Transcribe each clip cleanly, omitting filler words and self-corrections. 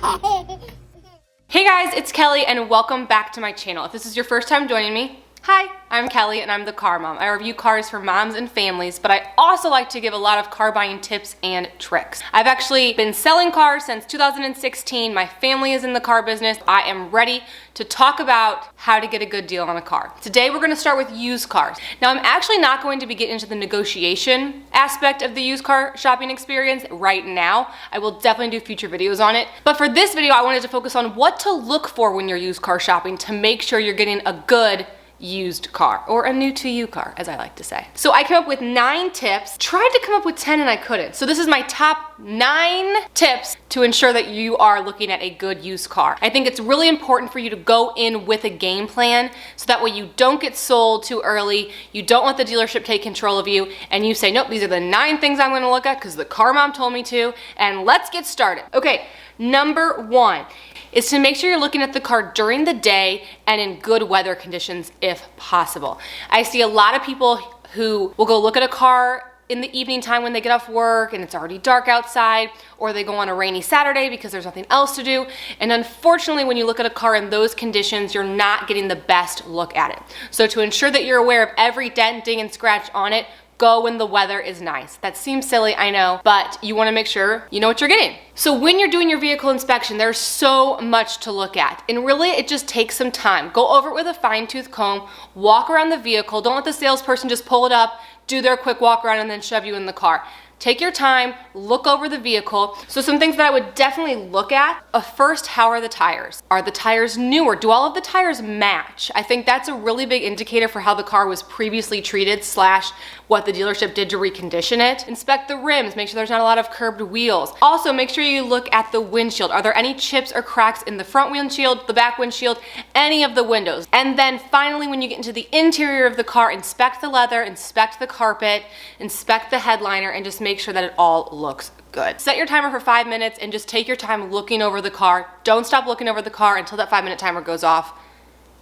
Hey guys, it's Kelly and welcome back to my channel. If this is your first time joining me, hi, I'm Kelly and I'm the car mom. I review cars for moms and families, but I also like to give a lot of car buying tips and tricks. I've actually been selling cars since 2016. My family is in the car business. I am ready to talk about how to get a good deal on a car. Today we're gonna start with used cars. Now I'm actually not going to be getting into the negotiation aspect of the used car shopping experience right now. I will definitely do future videos on it. But for this video, I wanted to focus on what to look for when you're used car shopping to make sure you're getting a good used car, or a new to you car, as I like to say. So I came up with 9 tips, tried to come up with 10 and I couldn't. So this is my top 9 tips to ensure that you are looking at a good used car. I think it's really important for you to go in with a game plan so that way you don't get sold too early, you don't let the dealership take control of you, and you say, nope, these are the 9 things I'm gonna look at because the car mom told me to, and let's get started. Okay, number 1 is to make sure you're looking at the car during the day and in good weather conditions if possible. I see a lot of people who will go look at a car in the evening time when they get off work and it's already dark outside, or they go on a rainy Saturday because there's nothing else to do. And unfortunately, when you look at a car in those conditions, you're not getting the best look at it. So to ensure that you're aware of every dent, ding, and scratch on it, go when the weather is nice. That seems silly, I know, but you wanna make sure you know what you're getting. So when you're doing your vehicle inspection, there's so much to look at. And really, it just takes some time. Go over it with a fine-tooth comb, walk around the vehicle. Don't let the salesperson just pull it up, do their quick walk around, and then shove you in the car. Take your time, look over the vehicle. So some things that I would definitely look at. First, how are the tires? Are the tires newer? Do all of the tires match? I think that's a really big indicator for how the car was previously treated / what the dealership did to recondition it. Inspect the rims, make sure there's not a lot of curved wheels. Also, make sure you look at the windshield. Are there any chips or cracks in the front windshield, the back windshield, any of the windows? And then finally, when you get into the interior of the car, inspect the leather, inspect the carpet, inspect the headliner, and just make sure that it all looks good. Set your timer for 5 minutes and just take your time looking over the car. Don't stop looking over the car until that 5-minute timer goes off.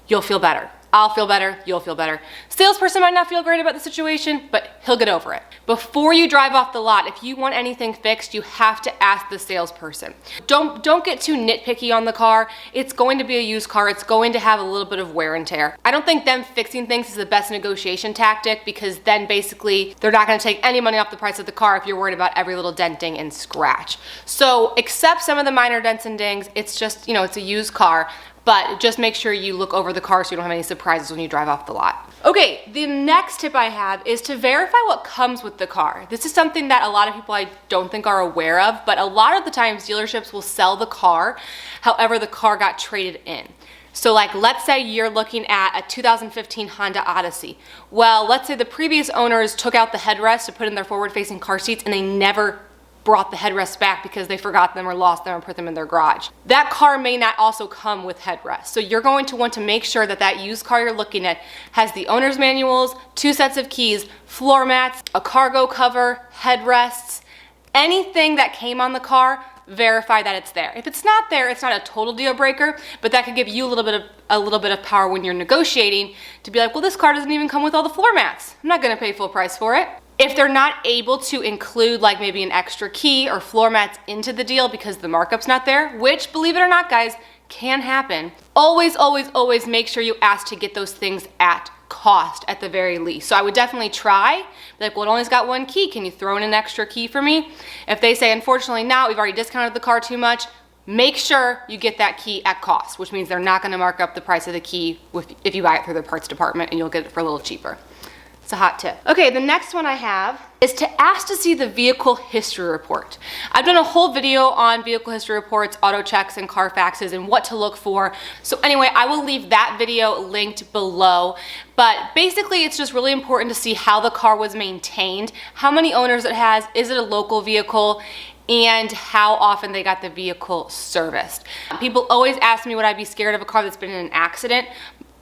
You'll feel better. I'll feel better, you'll feel better. Salesperson might not feel great about the situation, but he'll get over it. Before you drive off the lot, if you want anything fixed, you have to ask the salesperson. Don't get too nitpicky on the car. It's going to be a used car. It's going to have a little bit of wear and tear. I don't think them fixing things is the best negotiation tactic, because then basically they're not gonna take any money off the price of the car if you're worried about every little dent, ding, and scratch. So accept some of the minor dents and dings. It's just, you know, it's a used car. But just make sure you look over the car so you don't have any surprises when you drive off the lot. Okay, the next tip I have is to verify what comes with the car. This is something that a lot of people I don't think are aware of, but a lot of the times dealerships will sell the car, however the car got traded in. So like, let's say you're looking at a 2015 Honda Odyssey. Well, let's say the previous owners took out the headrest to put in their forward-facing car seats and they never brought the headrests back because they forgot them or lost them or put them in their garage. That car may not also come with headrests. So you're going to want to make sure that that used car you're looking at has the owner's manuals, 2 sets of keys, floor mats, a cargo cover, headrests, anything that came on the car. Verify that it's there. If it's not there, it's not a total deal breaker, but that could give you a little bit of power when you're negotiating to be like, well, this car doesn't even come with all the floor mats. I'm not gonna pay full price for it. If they're not able to include like maybe an extra key or floor mats into the deal because the markup's not there, which, believe it or not, guys, can happen, always, always, always make sure you ask to get those things at cost at the very least. So I would definitely try, like, well, it only's got 1 key. Can you throw in an extra key for me? If they say, unfortunately not, we've already discounted the car too much, make sure you get that key at cost, which means they're not gonna mark up the price of the key if you buy it through the parts department, and you'll get it for a little cheaper. It's a hot tip. Okay, the next one I have is to ask to see the vehicle history report. I've done a whole video on vehicle history reports, auto checks, and Carfaxes, and what to look for. So anyway, I will leave that video linked below. But basically, it's just really important to see how the car was maintained, how many owners it has, is it a local vehicle, and how often they got the vehicle serviced. People always ask me, would I be scared of a car that's been in an accident?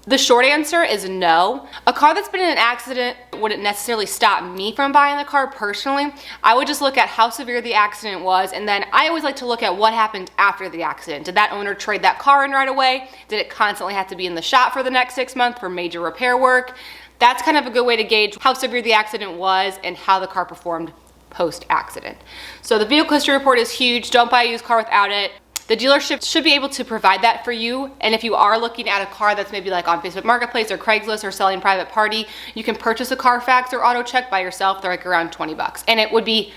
The short answer is no. A car that's been in an accident wouldn't necessarily stop me from buying the car personally. I would just look at how severe the accident was, and then I always like to look at what happened after the accident. Did that owner trade that car in right away? Did it constantly have to be in the shop for the next 6 months for major repair work? That's kind of a good way to gauge how severe the accident was and how the car performed post-accident. So the vehicle history report is huge. Don't buy a used car without it. The dealership should be able to provide that for you. And if you are looking at a car that's maybe like on Facebook Marketplace or Craigslist or selling private party, you can purchase a Carfax or auto check by yourself. They're like around 20 bucks. And it would be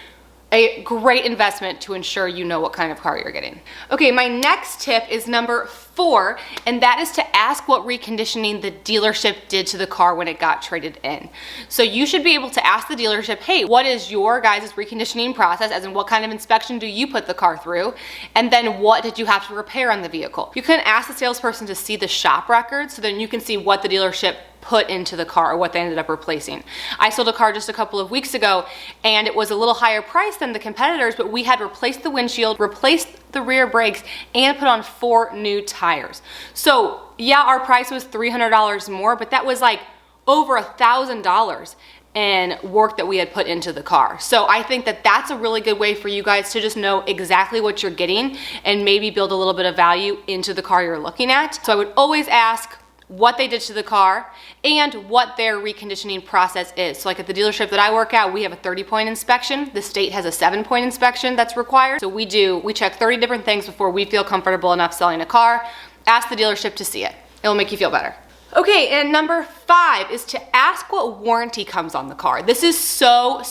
a great investment to ensure you know what kind of car you're getting. Okay, my next tip is number 4, and that is to ask what reconditioning the dealership did to the car when it got traded in. So you should be able to ask the dealership, hey, what is your guys' reconditioning process, as in what kind of inspection do you put the car through, and then what did you have to repair on the vehicle? You can ask the salesperson to see the shop records, so then you can see what the dealership put into the car or what they ended up replacing. I sold a car just a couple of weeks ago and it was a little higher price than the competitors, but we had replaced the windshield, replaced the rear brakes, and put on 4 new tires. So yeah, our price was $300 more, but that was like over $1,000 in work that we had put into the car. So I think that that's a really good way for you guys to just know exactly what you're getting and maybe build a little bit of value into the car you're looking at. So I would always ask what they did to the car and what their reconditioning process is. So like at the dealership that I work at, we have a 30-point inspection. The state has a 7-point inspection that's required. So we check 30 different things before we feel comfortable enough selling a car. Ask the dealership to see it. It'll make you feel better. Okay, and number 5 is to ask what warranty comes on the car. This is so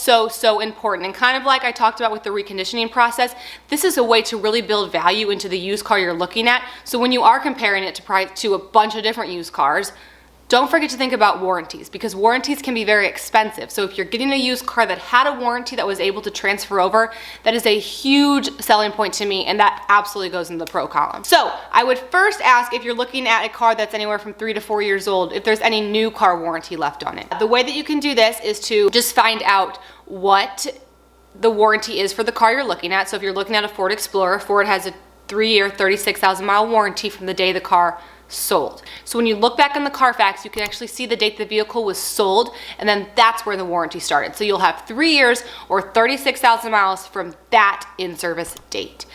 important, and kind of like I talked about with the reconditioning process, this is a way to really build value into the used car you're looking at. So when you are comparing it to a bunch of different used cars, don't forget to think about warranties, because warranties can be very expensive. So if you're getting a used car that had a warranty that was able to transfer over, that is a huge selling point to me, and that absolutely goes in the pro column. So I would first ask, if you're looking at a car that's anywhere from 3 to 4 years old, if there's any new car warranty left on it. The way that you can do this is to just find out what the warranty is for the car you're looking at. So if you're looking at a Ford Explorer, Ford has a 3-year, 36,000 mile warranty from the day the car sold. So when you look back on the Carfax, you can actually see the date the vehicle was sold, and then that's where the warranty started. So you'll have 3 years or 36,000 miles from that in-service date.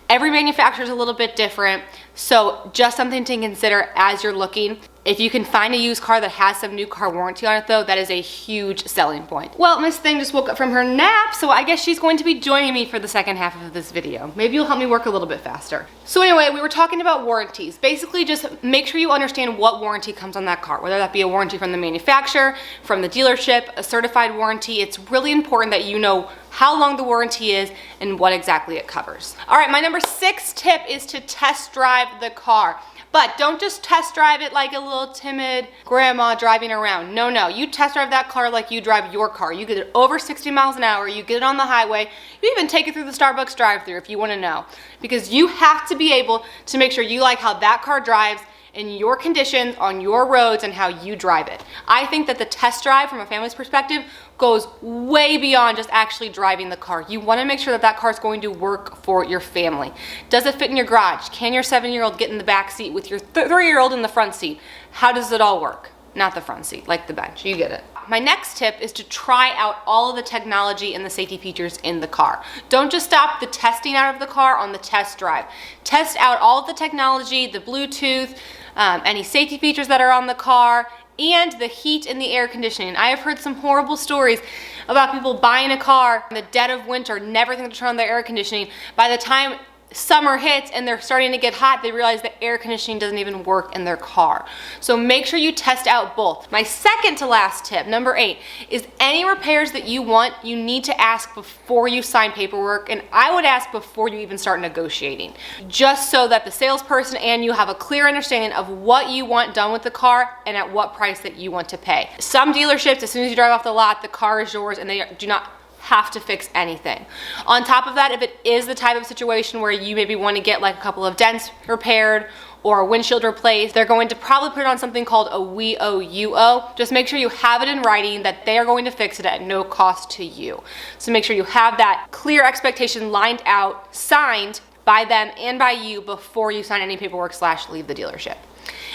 Every manufacturer is a little bit different, so just something to consider as you're looking. If you can find a used car that has some new car warranty on it though, that is a huge selling point. Well, Miss Thing just woke up from her nap, so I guess she's going to be joining me for the second half of this video. Maybe you'll help me work a little bit faster. So anyway, we were talking about warranties. Basically, just make sure you understand what warranty comes on that car, whether that be a warranty from the manufacturer, from the dealership, a certified warranty. It's really important that you know how long the warranty is and what exactly it covers. All right, my number 6 tip is to test drive the car. But don't just test drive it like a little timid grandma driving around. No, you test drive that car like you drive your car. You get it over 60 miles an hour, you get it on the highway, you even take it through the Starbucks drive-thru if you want to know. Because you have to be able to make sure you like how that car drives in your conditions, on your roads, and how you drive it. I think that the test drive from a family's perspective goes way beyond just actually driving the car. You want to make sure that that car is going to work for your family. Does it fit in your garage? Can your 7-year-old get in the back seat with your 3-year-old in the front seat? How does it all work? Not the front seat, like the bench, you get it. My next tip is to try out all of the technology and the safety features in the car. Don't just stop the testing out of the car on the test drive. Test out all of the technology, the Bluetooth, any safety features that are on the car, and the heat and the air conditioning. I have heard some horrible stories about people buying a car in the dead of winter, never thinking to turn on their air conditioning. By the time summer hits and they're starting to get hot, they realize the air conditioning doesn't even work in their car. So make sure you test out both. My second to last tip, number 8, is any repairs that you want, you need to ask before you sign paperwork, and I would ask before you even start negotiating, just so that the salesperson and you have a clear understanding of what you want done with the car and at what price that you want to pay. Some dealerships, as soon as you drive off the lot, the car is yours and they do not have to fix anything. On top of that, if it is the type of situation where you maybe want to get like a couple of dents repaired or a windshield replaced, they're going to probably put it on something called a we owe you owe. Just make sure you have it in writing that they are going to fix it at no cost to you. So make sure you have that clear expectation lined out, signed by them and by you before you sign any paperwork / leave the dealership.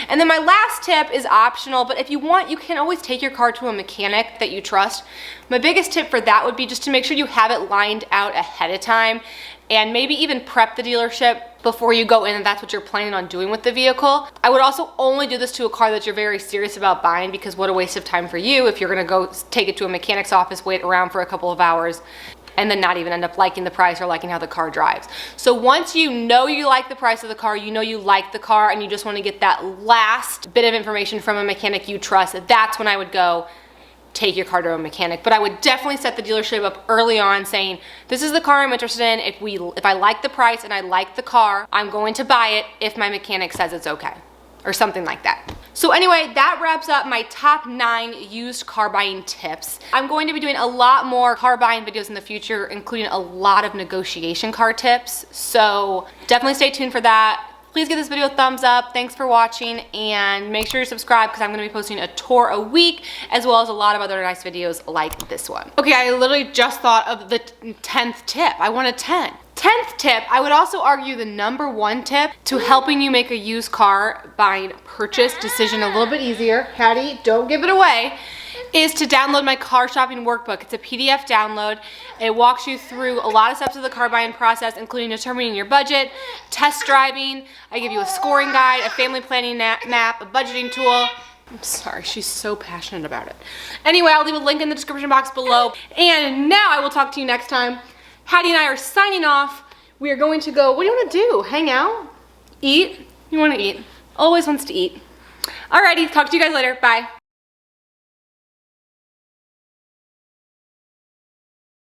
And then my last tip is optional, but if you want, you can always take your car to a mechanic that you trust. My biggest tip for that would be just to make sure you have it lined out ahead of time and maybe even prep the dealership before you go in, and that's what you're planning on doing with the vehicle. I would also only do this to a car that you're very serious about buying, because what a waste of time for you if you're gonna go take it to a mechanic's office, wait around for a couple of hours. and then not even end up liking the price or liking how the car drives. So once you know you like the price of the car, you know you like the car, and you just want to get that last bit of information from a mechanic you trust, that's when I would go take your car to a mechanic. But I would definitely set the dealership up early on saying, this is the car I'm interested in. If I like the price and I like the car, I'm going to buy it if my mechanic says it's okay, or something like that. So anyway, that wraps up my top 9 used car buying tips. I'm going to be doing a lot more car buying videos in the future, including a lot of negotiation car tips. So definitely stay tuned for that. Please give this video a thumbs up. Thanks for watching, and make sure you subscribe because I'm gonna be posting a tour a week, as well as a lot of other nice videos like this one. Okay, I literally just thought of the 10th tip. I want a 10. 10th tip, I would also argue the number 1 tip to helping you make a used car buying purchase decision a little bit easier, Hattie, don't give it away, is to download my car shopping workbook. It's a PDF download. It walks you through a lot of steps of the car buying process, including determining your budget, test driving. I give you a scoring guide, a family planning map, a budgeting tool. I'm sorry, she's so passionate about it. Anyway, I'll leave a link in the description box below. And now I will talk to you next time. Hattie and I are signing off. We are going to go, what do you want to do? Hang out? Eat? You want to eat? Always wants to eat. Alrighty, talk to you guys later. Bye.